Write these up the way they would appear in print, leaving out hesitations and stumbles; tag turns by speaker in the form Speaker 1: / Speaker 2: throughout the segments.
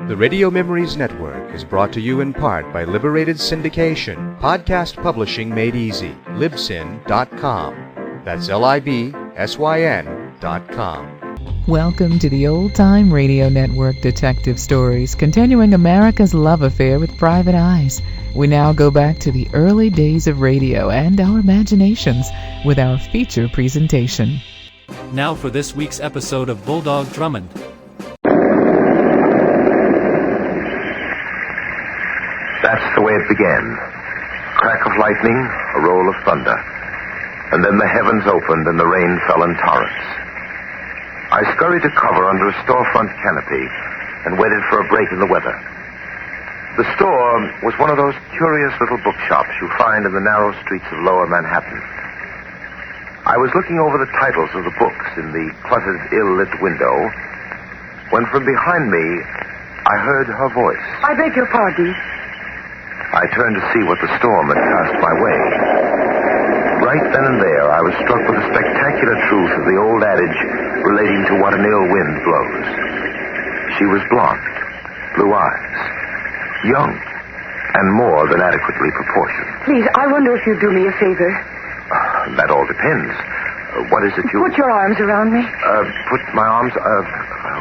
Speaker 1: The Radio Memories Network is brought to you in part by Liberated Syndication, podcast publishing made easy, libsyn.com. That's libsyn.com.
Speaker 2: Welcome to the Old Time Radio Network Detective Stories, continuing America's love affair with private eyes. We now go back to the early days of radio and our imaginations with our feature presentation.
Speaker 3: Now for this week's episode of Bulldog Drummond.
Speaker 4: That's the way it began. Crack of lightning, a roll of thunder. And then the heavens opened and the rain fell in torrents. I scurried to cover under a storefront canopy and waited for a break in the weather. The store was one of those curious little bookshops you find in the narrow streets of lower Manhattan. I was looking over the titles of the books in the cluttered, ill-lit window when from behind me I heard her voice.
Speaker 5: I beg your pardon.
Speaker 4: I turned to see what the storm had cast my way. Right then and there, I was struck with the spectacular truth of the old adage relating to what an ill wind blows. She was blonde, blue eyes, young, and more than adequately proportioned.
Speaker 5: Please, I wonder if you'd do me a favor.
Speaker 4: That all depends. What is it you...
Speaker 5: Put your arms around me.
Speaker 4: Put my arms...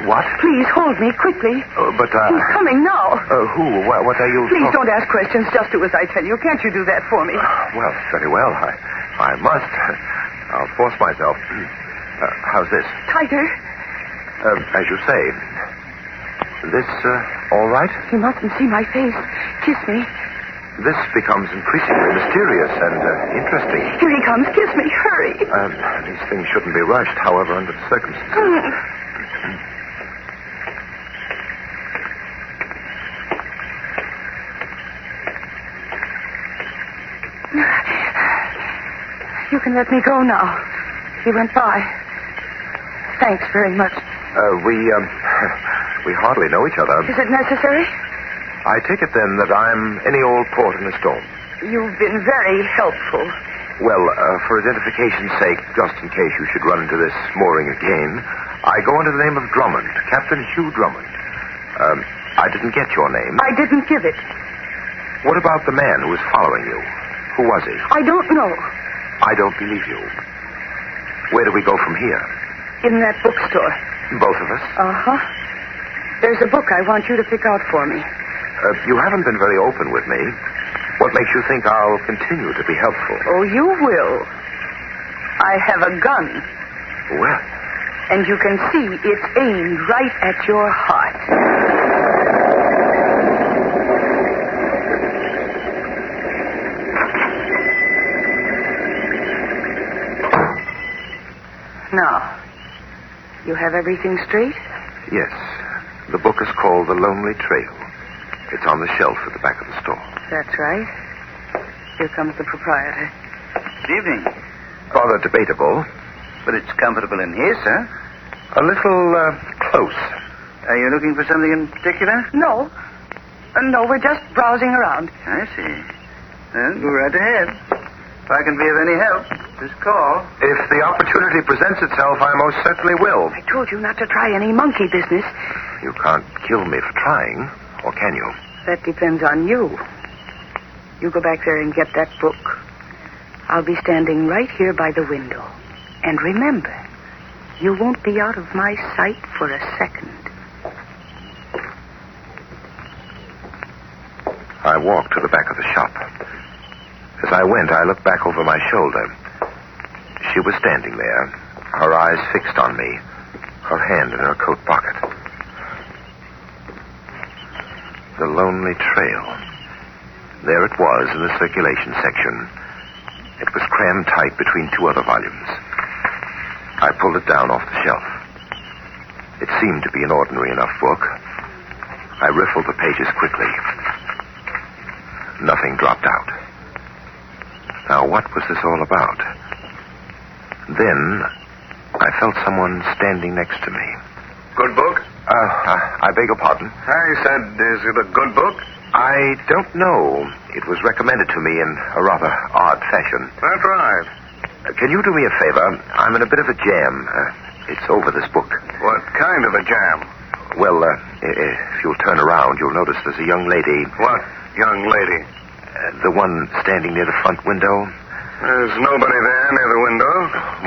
Speaker 4: what?
Speaker 5: Please, hold me, quickly.
Speaker 4: But,
Speaker 5: He's coming now.
Speaker 4: Who? What are you...
Speaker 5: Please don't ask questions. Just do as I tell you. Can't you do that for me?
Speaker 4: Well, very well. I must. I'll force myself. How's this?
Speaker 5: Tighter.
Speaker 4: As you say. This, all right?
Speaker 5: You mustn't see my face. Kiss me.
Speaker 4: This becomes increasingly mysterious and interesting.
Speaker 5: Here he comes. Kiss me. Hurry.
Speaker 4: These things shouldn't be rushed, however, under the circumstances.
Speaker 5: You can let me go now. He went by. Thanks very much.
Speaker 4: We hardly know each other.
Speaker 5: Is it necessary?
Speaker 4: I take it, then, that I'm any old port in a storm.
Speaker 5: You've been very helpful.
Speaker 4: Well, for identification's sake, just in case you should run into this mooring again, I go under the name of Drummond, Captain Hugh Drummond. I didn't get your name.
Speaker 5: I didn't give it.
Speaker 4: What about the man who was following you? Who was he?
Speaker 5: I don't know.
Speaker 4: I don't believe you. Where do we go from here?
Speaker 5: In that bookstore.
Speaker 4: Both of us?
Speaker 5: Uh-huh. There's a book I want you to pick out for me.
Speaker 4: You haven't been very open with me. What makes you think I'll continue to be helpful?
Speaker 5: Oh, you will. I have a gun.
Speaker 4: Well.
Speaker 5: And you can see it's aimed right at your heart. Now, you have everything straight?
Speaker 4: Yes. The book is called The Lonely Trail. It's on the shelf at the back of the store.
Speaker 5: That's right. Here comes the proprietor.
Speaker 6: Good evening.
Speaker 4: Rather debatable.
Speaker 6: But it's comfortable in here, sir.
Speaker 4: A little, close.
Speaker 6: Are you looking for something in particular?
Speaker 5: No. No, we're just browsing around.
Speaker 6: I see. Well, go right ahead. If I can be of any help, just call.
Speaker 4: If the opportunity presents itself, I most certainly will.
Speaker 5: I told you not to try any monkey business.
Speaker 4: You can't kill me for trying, or can you?
Speaker 5: That depends on you. You go back there and get that book. I'll be standing right here by the window. And remember, you won't be out of my sight for a second.
Speaker 4: I walked to the back of the shop. As I went, I looked back over my shoulder. She was standing there, her eyes fixed on me, her hand in her coat pocket. The Lonely Trail. There it was in the circulation section. It was crammed tight between two other volumes. I pulled it down off the shelf. It seemed to be an ordinary enough book. I riffled the pages quickly. Nothing dropped out. Now, what was this all about? Then, I felt someone standing next to me.
Speaker 7: Good book?
Speaker 4: I beg your pardon?
Speaker 7: I said, is it a good book?
Speaker 4: I don't know. It was recommended to me in a rather odd fashion.
Speaker 7: That's right.
Speaker 4: Can you do me a favor? I'm in a bit of a jam. It's over this book.
Speaker 7: What kind of a jam?
Speaker 4: Well, if you'll turn around, you'll notice there's a young lady.
Speaker 7: What young lady?
Speaker 4: The one standing near the front window.
Speaker 7: There's nobody there near the window.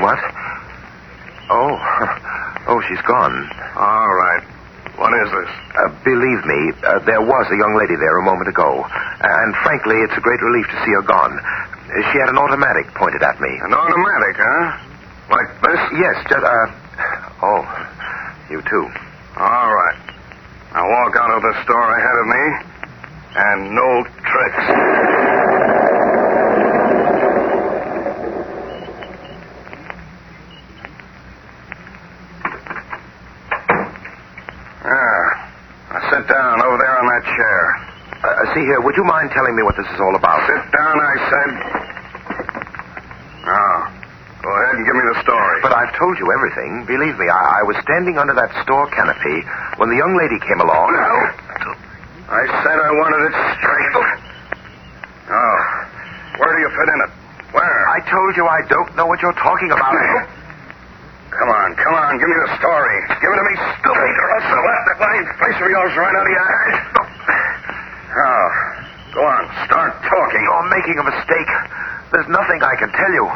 Speaker 4: What? Oh, she's gone.
Speaker 7: All right. What is this?
Speaker 4: Believe me, there was a young lady there a moment ago. And frankly, it's a great relief to see her gone. She had an automatic pointed at me.
Speaker 7: An automatic, huh? Like this?
Speaker 4: Yes, just, oh, you too.
Speaker 7: All right. Now walk out of the store ahead of me, and no tricks. Sit down over there on that chair.
Speaker 4: See here, would you mind telling me what this is all about?
Speaker 7: Sit down, I said. Now, go ahead and give me the story.
Speaker 4: But I've told you everything. Believe me, I was standing under that store canopy when the young lady came along.
Speaker 7: No. I said I wanted it straight. Oh, where do you fit in it? Where?
Speaker 4: I told you I don't know what you're talking about.
Speaker 7: Come on, give me the story. Give it to me straight, or else I'll let that lying face of yours right out of your head. Oh, go on, start talking.
Speaker 4: You're making a mistake. There's nothing I can tell you.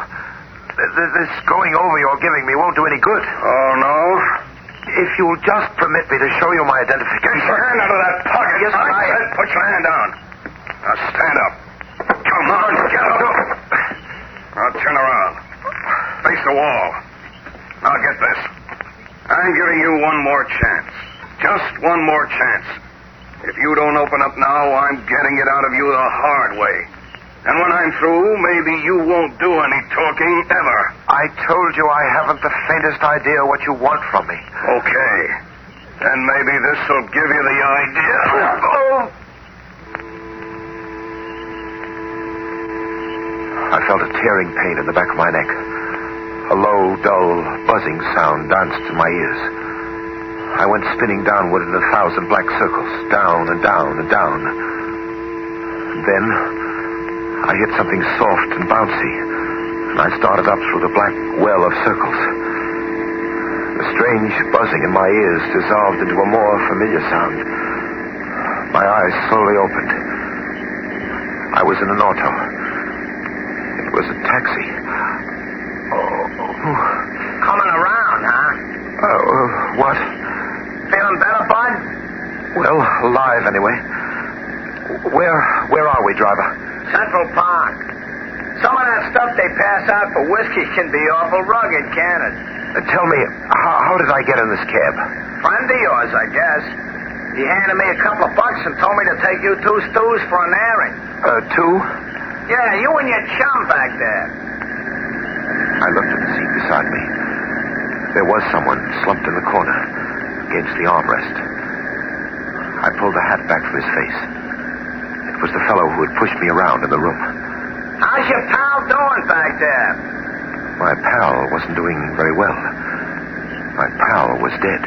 Speaker 4: This going over you're giving me won't do any good.
Speaker 7: Oh, no?
Speaker 4: If you'll just permit me to show you my identification.
Speaker 7: Get your hand out of that pocket.
Speaker 4: Yes,
Speaker 7: I said put your hand down. Now stand up. Come on, get up. Now turn around. Face the wall. Now get this. I'm giving you one more chance. Just one more chance. If you don't open up now, I'm getting it out of you the hard way. And when I'm through, maybe you won't do any talking ever.
Speaker 4: I told you I haven't the faintest idea what you want from me.
Speaker 7: Okay. Then maybe this will give you the idea.
Speaker 4: Oh! I felt a tearing pain in the back of my neck. A low, dull, buzzing sound danced in my ears. I went spinning downward in 1,000 black circles, down and down and down. Then I hit something soft and bouncy, and I started up through the black well of circles. The strange buzzing in my ears dissolved into a more familiar sound. My eyes slowly opened. I was in an auto. It was a taxi.
Speaker 6: Coming around, huh?
Speaker 4: What?
Speaker 6: Feeling better, bud?
Speaker 4: Well, alive anyway. Where are we, driver?
Speaker 6: Central Park. Some of that stuff they pass out for whiskey can be awful rugged, can't it?
Speaker 4: Tell me, how did I get in this cab?
Speaker 6: Friend of yours, I guess. He handed me a couple of bucks and told me to take you two stews for an airing.
Speaker 4: Two?
Speaker 6: Yeah, you and your chum back there.
Speaker 4: I looked at the seat beside me. There was someone slumped in the corner against the armrest. I pulled the hat back from his face. It was the fellow who had pushed me around in the room.
Speaker 6: How's your pal doing back there?
Speaker 4: My pal wasn't doing very well. My pal was dead.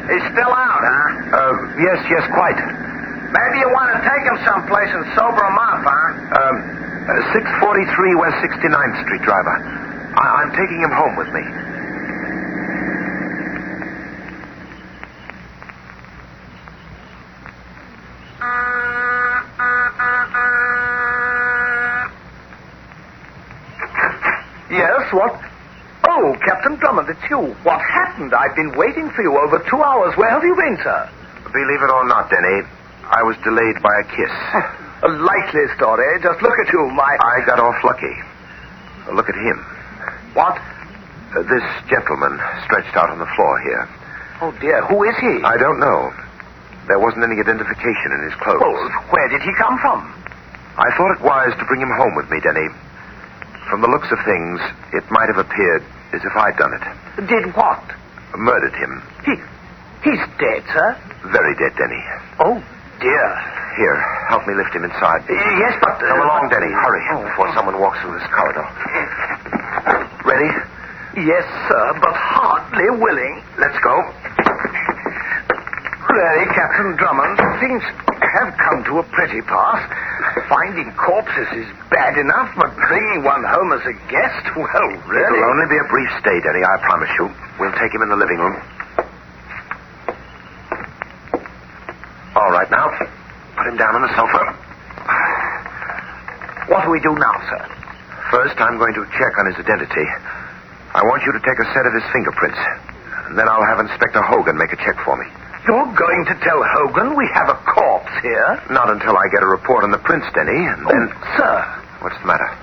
Speaker 6: He's still out, huh?
Speaker 4: Yes, quite.
Speaker 6: Maybe you want to take him someplace and sober him up, huh?
Speaker 4: 643 West 69th Street, driver. I'm taking him home with me.
Speaker 8: Yes, what? Oh, Captain Drummond, it's you. What happened? I've been waiting for you over 2 hours. Where have you been, sir?
Speaker 4: Believe it or not, Denny, I was delayed by a kiss.
Speaker 8: A likely story. Just look at you,
Speaker 4: I got off lucky. Look at him.
Speaker 8: What?
Speaker 4: This gentleman stretched out on the floor here.
Speaker 8: Oh, dear. Who is he?
Speaker 4: I don't know. There wasn't any identification in his clothes.
Speaker 8: Well, where did he come from?
Speaker 4: I thought it wise to bring him home with me, Denny. From the looks of things, it might have appeared as if I'd done it.
Speaker 8: Did what?
Speaker 4: Murdered him.
Speaker 8: He's dead, sir?
Speaker 4: Very dead, Denny.
Speaker 8: Oh, dear.
Speaker 4: Here, help me lift him inside.
Speaker 8: Yes, but...
Speaker 4: Come along, Denny. Hurry, before someone walks through this corridor. Ready?
Speaker 8: Yes, sir, but hardly willing.
Speaker 4: Let's go.
Speaker 8: Really, Captain Drummond, things have come to a pretty pass. Finding corpses is bad enough, but bringing one home as a guest, well, really...
Speaker 4: It'll only be a brief stay, Denny, I promise you. We'll take him in the living room. All right, now, put him down on the sofa.
Speaker 8: What do we do now, sir?
Speaker 4: First, I'm going to check on his identity. I want you to take a set of his fingerprints. And then I'll have Inspector Hogan make a check for me.
Speaker 8: You're going to tell Hogan we have a corpse here?
Speaker 4: Not until I get a report on the prints, Denny, and then...
Speaker 8: Sir.
Speaker 4: What's the matter?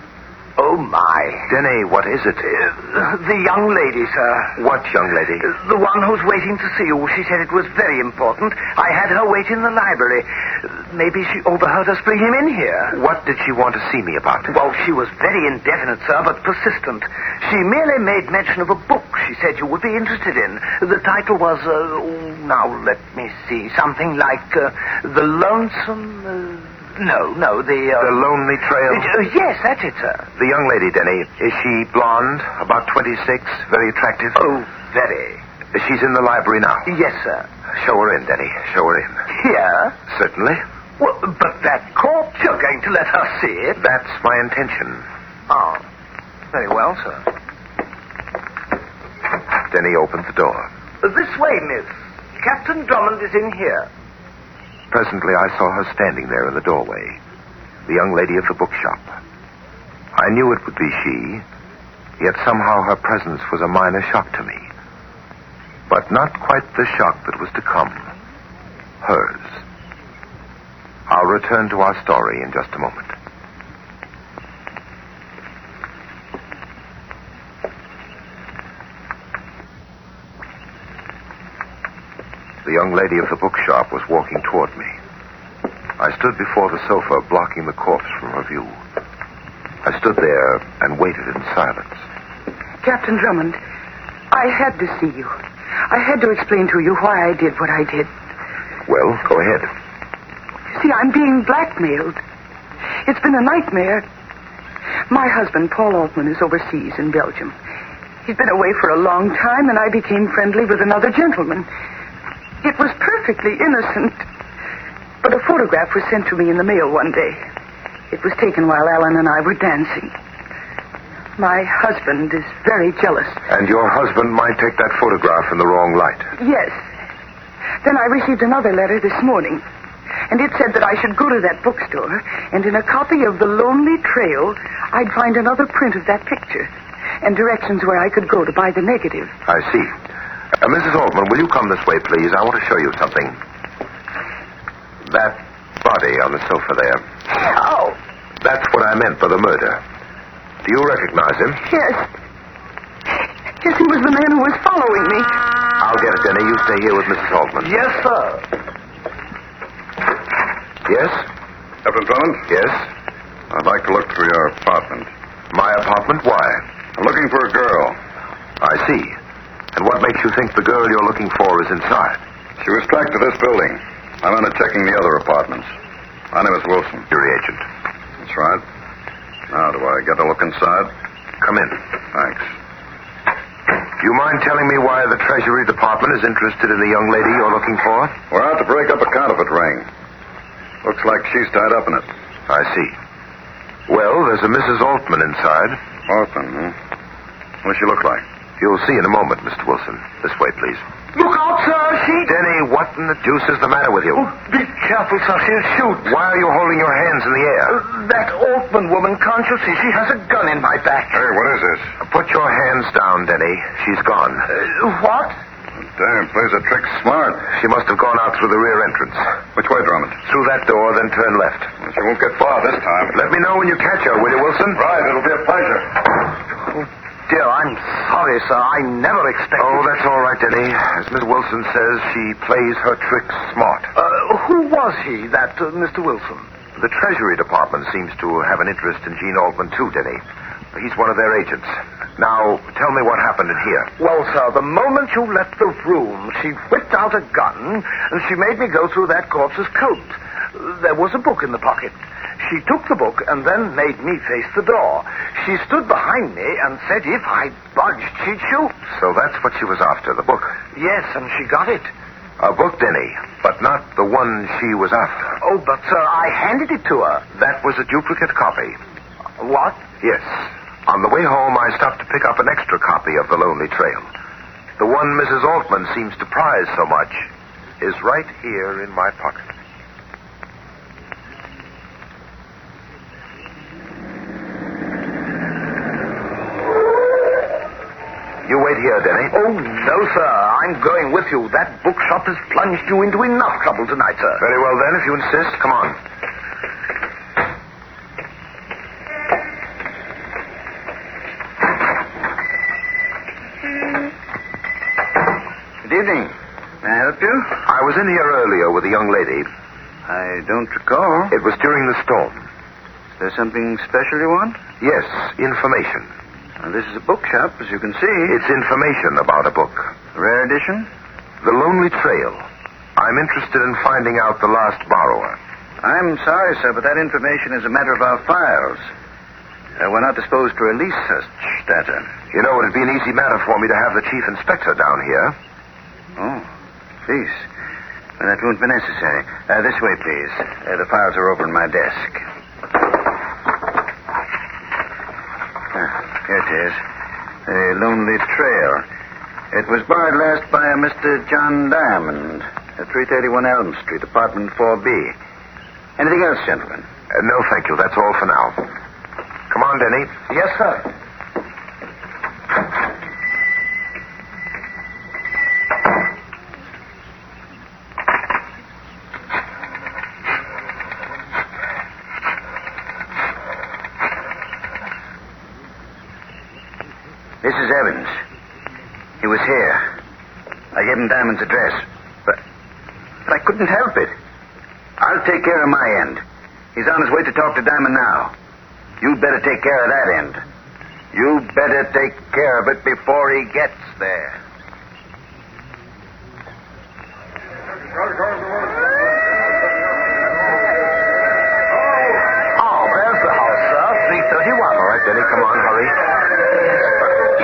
Speaker 8: Oh, my.
Speaker 4: Denny, what is it?
Speaker 8: The young lady, sir.
Speaker 4: What young lady?
Speaker 8: The one who's waiting to see you. She said it was very important. I had her wait in the library. Maybe she overheard us bring him in here.
Speaker 4: What did she want to see me about?
Speaker 8: Well, she was very indefinite, sir, but persistent. She merely made mention of a book she said you would be interested in. The title was, now let me see, something like The Lonesome... No, the
Speaker 4: Lonely Trail?
Speaker 8: Yes, that's it, sir.
Speaker 4: The young lady, Denny, is she blonde, about 26, very attractive?
Speaker 8: Oh, very.
Speaker 4: She's in the library now?
Speaker 8: Yes, sir.
Speaker 4: Show her in, Denny. Show her in.
Speaker 8: Here?
Speaker 4: Certainly.
Speaker 8: Well, but that corpse, you're going to let her see it?
Speaker 4: That's my intention.
Speaker 8: Oh, very well, sir.
Speaker 4: Denny opened the door.
Speaker 8: This way, miss. Captain Drummond is in here.
Speaker 4: Presently, I saw her standing there in the doorway. The young lady of the bookshop. I knew it would be she, yet somehow her presence was a minor shock to me. But not quite the shock that was to come. Hers. I'll return to our story in just a moment. The young lady of the bookshop was walking toward me. I stood before the sofa, blocking the corpse from her view. I stood there and waited in silence.
Speaker 5: Captain Drummond, I had to see you. I had to explain to you why I did what I did.
Speaker 4: Well, go ahead.
Speaker 5: See, I'm being blackmailed. It's been a nightmare. My husband, Paul Altman, is overseas in Belgium. He's been away for a long time, and I became friendly with another gentleman. It was perfectly innocent. But a photograph was sent to me in the mail one day. It was taken while Alan and I were dancing. My husband is very jealous.
Speaker 4: And your husband might take that photograph in the wrong light.
Speaker 5: Yes. Then I received another letter this morning. And it said that I should go to that bookstore, and in a copy of The Lonely Trail, I'd find another print of that picture, and directions where I could go to buy the negative.
Speaker 4: I see. Mrs. Altman, will you come this way, please? I want to show you something. That body on the sofa there.
Speaker 5: Oh.
Speaker 4: That's what I meant by the murder. Do you recognize him?
Speaker 5: Yes. Yes, he was the man who was following me.
Speaker 4: I'll get it, Denny. You stay here with Mrs. Altman.
Speaker 8: Yes, sir.
Speaker 4: Yes?
Speaker 7: Captain Drummond?
Speaker 4: Yes?
Speaker 7: I'd like to look through your apartment.
Speaker 4: My apartment? Why?
Speaker 7: I'm looking for a girl.
Speaker 4: I see. And what makes you think the girl you're looking for is inside?
Speaker 7: She was tracked to this building. I'm on it checking the other apartments. My name is Wilson.
Speaker 4: Your agent.
Speaker 7: That's right. Now, do I get a look inside?
Speaker 4: Come in.
Speaker 7: Thanks.
Speaker 4: Do you mind telling me why the Treasury Department is interested in the young lady you're looking for?
Speaker 7: We're out to break up a counterfeit ring. Looks like she's tied up in it.
Speaker 4: I see. Well, there's a Mrs. Altman inside.
Speaker 7: Altman, huh? What does she look like?
Speaker 4: You'll see in a moment, Mr. Wilson. This way, please.
Speaker 8: Look out, sir.
Speaker 4: Denny, what in the deuce is the matter with you?
Speaker 8: Oh, be careful, sir. She'll shoot.
Speaker 4: Why are you holding your hands in the air?
Speaker 8: That Altman woman, can't you see? She has a gun in my back.
Speaker 7: Hey, what is this?
Speaker 4: Put your hands down, Denny. She's gone.
Speaker 8: What?
Speaker 7: Damn, plays a trick smart.
Speaker 4: She must have gone out through the rear entrance.
Speaker 7: Which way, Drummond?
Speaker 4: Through that door, then turn left.
Speaker 7: Well, she won't get far this time.
Speaker 4: Let me know when you catch her, will you, Wilson?
Speaker 7: Right, it'll be a pleasure.
Speaker 8: Dear, I'm sorry, sir. I never expected...
Speaker 4: Oh, that's all right, Denny. As Miss Wilson says, she plays her tricks smart.
Speaker 8: Who was he, that Mr. Wilson?
Speaker 4: The Treasury Department seems to have an interest in Gene Altman, too, Denny. He's one of their agents. Now, tell me what happened in here.
Speaker 8: Well, sir, the moment you left the room, she whipped out a gun, and she made me go through that corpse's coat. There was a book in the pocket. She took the book and then made me face the door. She stood behind me and said if I budged, she'd shoot.
Speaker 4: So that's what she was after, the book.
Speaker 8: Yes, and she got it.
Speaker 4: A book, Denny, but not the one she was after.
Speaker 8: Oh, but, sir, I handed it to her.
Speaker 4: That was a duplicate copy.
Speaker 8: What?
Speaker 4: Yes. On the way home, I stopped to pick up an extra copy of The Lonely Trail. The one Mrs. Altman seems to prize so much is right here in my pocket. wait here, Denny.
Speaker 8: Oh, no, sir. I'm going with you. That bookshop has plunged you into enough trouble tonight, sir.
Speaker 4: Very well, then, if you insist. Come on.
Speaker 6: Good evening. May I help you?
Speaker 4: I was in here earlier with a young lady.
Speaker 6: I don't recall.
Speaker 4: It was during the storm.
Speaker 6: Is there something special you want?
Speaker 4: Yes, information.
Speaker 6: Well, this is a bookshop, as you can see.
Speaker 4: It's information about a book.
Speaker 6: A rare edition?
Speaker 4: The Lonely Trail. I'm interested in finding out the last borrower.
Speaker 6: I'm sorry, sir, but that information is a matter of our files. We're not disposed to release such data.
Speaker 4: You know, it'd be an easy matter for me to have the chief inspector down here.
Speaker 6: Oh, please. Well, that won't be necessary. This way, please. The files are over on my desk. Here it is. The Lonely Trail. It was borrowed last by a Mr. John Diamond at 331 Elm Street, apartment 4B. Anything else, gentlemen?
Speaker 4: No, thank you. That's all for now. Come on, Denny.
Speaker 8: Yes, sir.
Speaker 6: This is Evans. He was here. I gave him Diamond's address, but I couldn't help it. I'll take care of my end. He's on his way to talk to Diamond now. You'd better take care of that end. You better take care of it before he gets there.
Speaker 8: Oh, there's the house, sir. 331.
Speaker 4: All right, Denny, come on, hurry.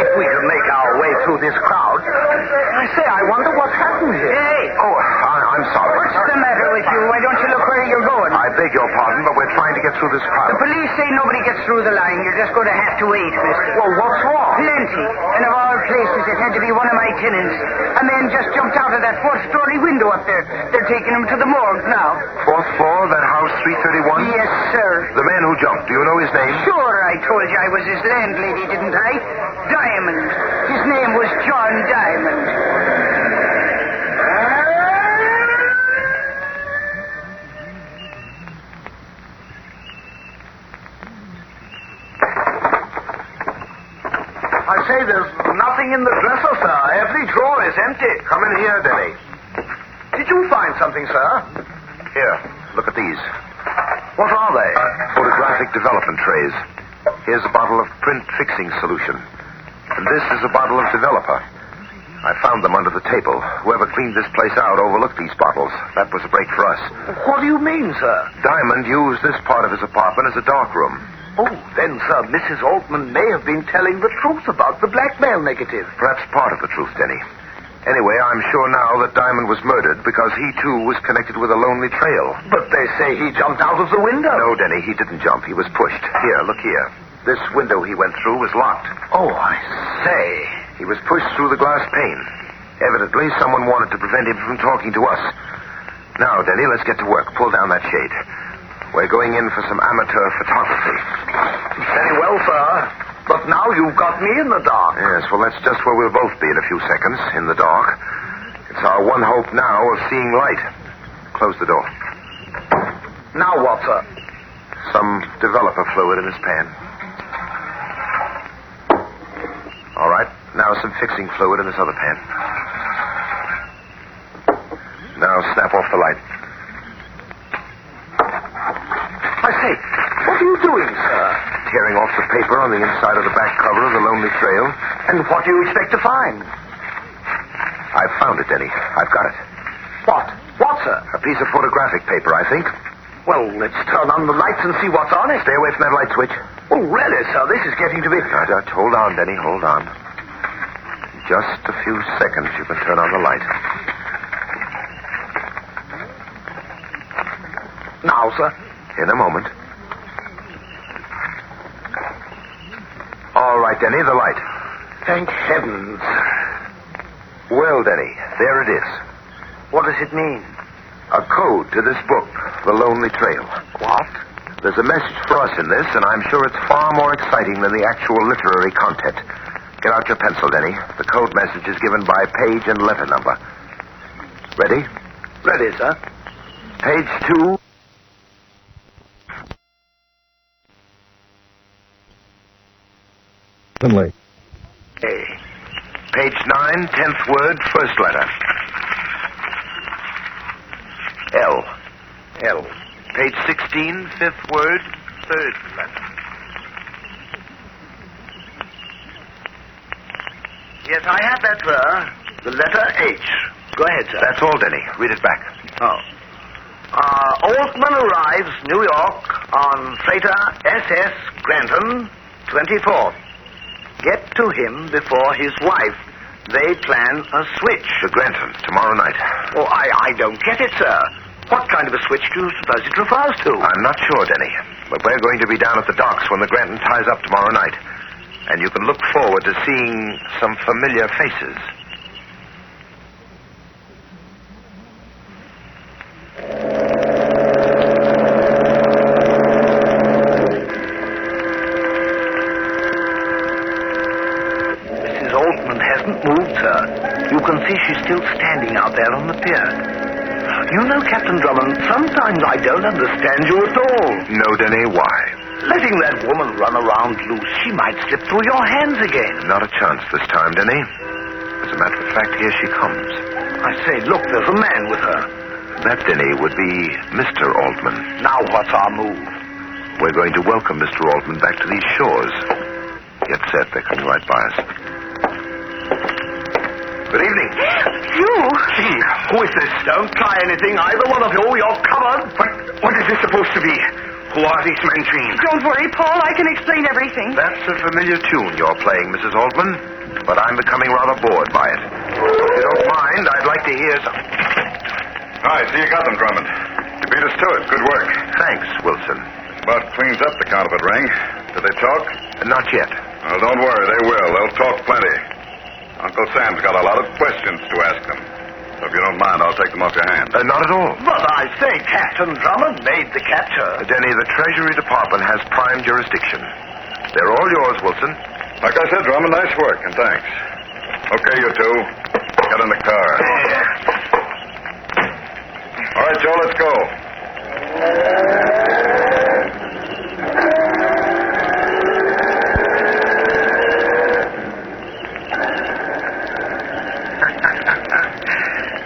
Speaker 8: If we can make our way through this crowd. I say, I wonder what happened here.
Speaker 5: Hey,
Speaker 4: Oh, I'm sorry.
Speaker 5: what's the matter with you? Why don't you look where you're going?
Speaker 4: I beg your pardon, but we're trying to get through this crowd.
Speaker 5: The police say nobody gets through the line. You're just going to have to wait, mister.
Speaker 8: Well, what's wrong?
Speaker 5: Plenty. And of all places, it had to be one of my tenants. A man just jumped out of that fourth-story window up there. They're taking him to the morgue now.
Speaker 4: Fourth floor, that house, 331?
Speaker 5: Yes, sir.
Speaker 4: The man who jumped, do you know his name?
Speaker 5: Sure, I told you I was his landlady, didn't I? Diamond. His name was John Diamond.
Speaker 8: I say, there's nothing in the dresser, sir. Every drawer is empty.
Speaker 4: Come in here, Denny.
Speaker 8: Did you find something, sir?
Speaker 4: Here, look at these.
Speaker 8: What are they?
Speaker 4: Photographic development trays. Here's a bottle of print fixing solution. And this is a bottle of developer. I found them under the table. Whoever cleaned this place out overlooked these bottles. That was a break for us.
Speaker 8: What do you mean, sir?
Speaker 4: Diamond used this part of his apartment as a dark room.
Speaker 8: Oh, then, sir, Mrs. Altman may have been telling the truth about the blackmail negative.
Speaker 4: Perhaps part of the truth, Denny. Anyway, I'm sure now that Diamond was murdered because he, too, was connected with a lonely trail.
Speaker 8: But they say he jumped out of the window.
Speaker 4: No, Denny, he didn't jump. He was pushed. Here, look here. This window he went through was locked.
Speaker 8: Oh, I say.
Speaker 4: He was pushed through the glass pane. Evidently, someone wanted to prevent him from talking to us. Now, Denny, let's get to work. Pull down that shade. We're going in for some amateur photography.
Speaker 8: Very well, sir. But now you've got me in the dark.
Speaker 4: Yes, well, that's just where we'll both be in a few seconds, in the dark. It's our one hope now of seeing light. Close the door.
Speaker 8: Now what, sir?
Speaker 4: Some developer fluid in his pan. All right, now some fixing fluid in this other pan. Now snap off the light.
Speaker 8: I say, what are you doing, sir?
Speaker 4: Tearing off the paper on the inside of the back cover of the Lonely Trail.
Speaker 8: And what do you expect to find?
Speaker 4: I've found it, Denny. I've got it.
Speaker 8: What? What, sir?
Speaker 4: A piece of photographic paper, I think.
Speaker 8: Well, let's turn on the lights and see what's on it.
Speaker 4: Stay away from that light switch.
Speaker 8: Oh, really, sir? This is getting to be...
Speaker 4: Now, hold on, Denny, hold on. Just a few seconds, you can turn on the light.
Speaker 8: Now, sir?
Speaker 4: In a moment. All right, Denny, the light.
Speaker 8: Thank heavens.
Speaker 4: Well, Denny, there it is.
Speaker 8: What does it mean?
Speaker 4: A code to this book, The Lonely Trail.
Speaker 8: What?
Speaker 4: There's a message for us in this, and I'm sure it's far more exciting than the actual literary content. Get out your pencil, Denny. The code message is given by page and letter number. Ready?
Speaker 8: Ready, sir.
Speaker 4: Page 2.
Speaker 9: Finley.
Speaker 4: A. Page 9, 10th word, first letter. L.
Speaker 8: L.
Speaker 4: Page 16, 5th word, third letter.
Speaker 8: Yes, I have that, sir. The letter H. Go ahead, sir.
Speaker 4: That's all, Denny. Read it back.
Speaker 8: Oh. Altman arrives New York on freighter SS Granton, 24th. Get to him before his wife. They plan a switch.
Speaker 4: The Granton, tomorrow night.
Speaker 8: Oh, I don't get it, sir. What kind of a switch do you suppose it refers to?
Speaker 4: I'm not sure, Denny. But we're going to be down at the docks when the Granton ties up tomorrow night. And you can look forward to seeing some familiar faces.
Speaker 8: Mrs. Altman hasn't moved, sir. You can see she's still standing out there on the pier. You know, Captain Drummond, sometimes I don't understand you at all.
Speaker 4: No, Denny, why?
Speaker 8: Letting that woman run around loose, she might slip through your hands again.
Speaker 4: Not a chance this time, Denny. As a matter of fact, here she comes.
Speaker 8: I say, look, there's a man with her.
Speaker 4: That, Denny, would be Mr. Altman.
Speaker 8: Now what's our move?
Speaker 4: We're going to welcome Mr. Altman back to these shores. Get set. They're coming right by us. Good evening.
Speaker 8: You? Gee, who is this? Don't try anything, either one of you. You're covered.
Speaker 7: What is this supposed to be? Who are these men, Jean?
Speaker 5: Don't worry, Paul. I can explain everything.
Speaker 4: That's a familiar tune you're playing, Mrs. Altman, but I'm becoming rather bored by it. If you don't mind, I'd like to hear some...
Speaker 7: All right, so you got them, Drummond. You beat us to it. Good work.
Speaker 4: Thanks, Wilson.
Speaker 7: About cleans up the counterfeit ring. Did they talk?
Speaker 4: Not yet.
Speaker 7: Well, don't worry. They will. They'll talk plenty. Uncle Sam's got a lot of questions to ask them. So if you don't mind, I'll take them off your hands.
Speaker 4: Not at all.
Speaker 8: But I say, Captain Drummond made the capture.
Speaker 4: Denny, the Treasury Department has prime jurisdiction. They're all yours, Wilson.
Speaker 7: Like I said, Drummond, nice work, and thanks. Okay, you two. Get in the car. All right, Joe, let's go.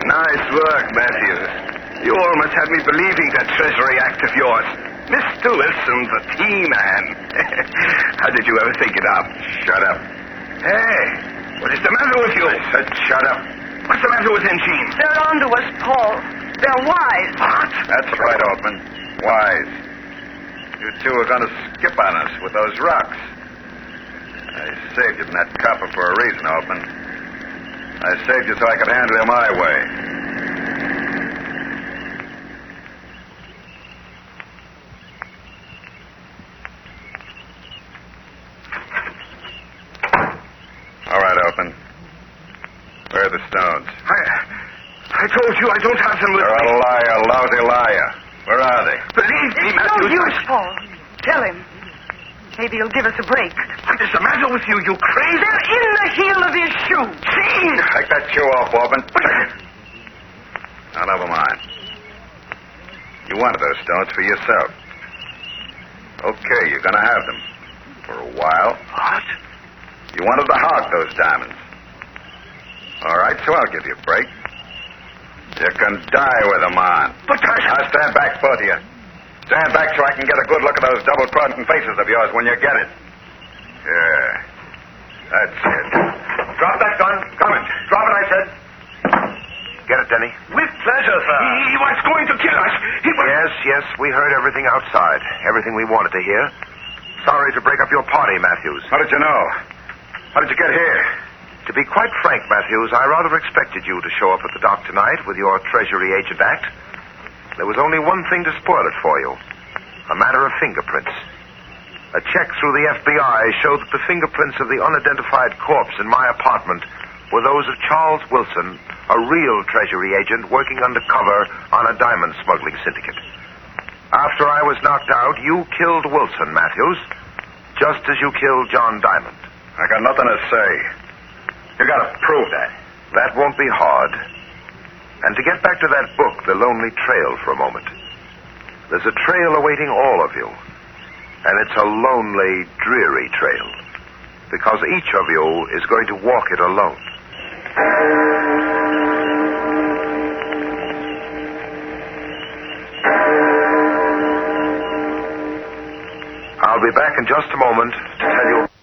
Speaker 8: Nice work, Matthews. You almost had me believing that Treasury Act of yours. Mr. Wilson's a tea man. How did you ever think it up?
Speaker 7: Shut up.
Speaker 8: Hey, what is the matter with you?
Speaker 7: I said shut up.
Speaker 8: What's the matter with them, Jean?
Speaker 5: They're on to us, Paul. They're wise.
Speaker 8: What?
Speaker 7: That's right, Altman. Wise. You two are going to skip on us with those rocks. I saved you from that copper for a reason, Altman. I saved you so I could handle you my way. All right, Altman. Where are the stones?
Speaker 8: I told you I don't have them with
Speaker 7: You're
Speaker 8: me.
Speaker 7: a liar, lousy liar. Where are they?
Speaker 8: Believe me,
Speaker 5: It's no
Speaker 8: Matthews.
Speaker 5: use, Paul. Tell him. Maybe he'll give us a break.
Speaker 8: What is the matter with you, you crazy?
Speaker 5: They're in the heel of his shoe.
Speaker 8: Jean!
Speaker 7: Take that shoe off, Altman. Now, never mind. You wanted those stones for yourself. Okay, you're going to have them. For a while.
Speaker 8: What?
Speaker 7: You wanted to hog those diamonds. All right, so I'll give you a break. You can die with them on.
Speaker 8: But
Speaker 7: Now stand back, both of you. Stand back so I can get a good look at those double-trodden faces of yours when you get it. Yeah. That's it.
Speaker 8: drop that gun.
Speaker 7: Coming.
Speaker 8: Drop it, I said.
Speaker 4: Get it, Denny?
Speaker 8: With pleasure, sir. He was going to kill us. He was...
Speaker 4: Yes, we heard everything outside. Everything we wanted to hear. Sorry to break up your party, Matthews.
Speaker 7: How did you know? How did you get here?
Speaker 4: To be quite frank, Matthews, I rather expected you to show up at the dock tonight with your Treasury Agent Act. There was only one thing to spoil it for you. A matter of fingerprints. A check through the FBI showed that the fingerprints of the unidentified corpse in my apartment were those of Charles Wilson, a real Treasury agent working undercover on a diamond smuggling syndicate. After I was knocked out, you killed Wilson, Matthews, just as you killed John Diamond.
Speaker 7: I got nothing to say. You gotta prove that.
Speaker 4: That won't be hard. And to get back to that book, The Lonely Trail, for a moment. There's a trail awaiting all of you. And it's a lonely, dreary trail. Because each of you is going to walk it alone. I'll be back in just a moment to tell you...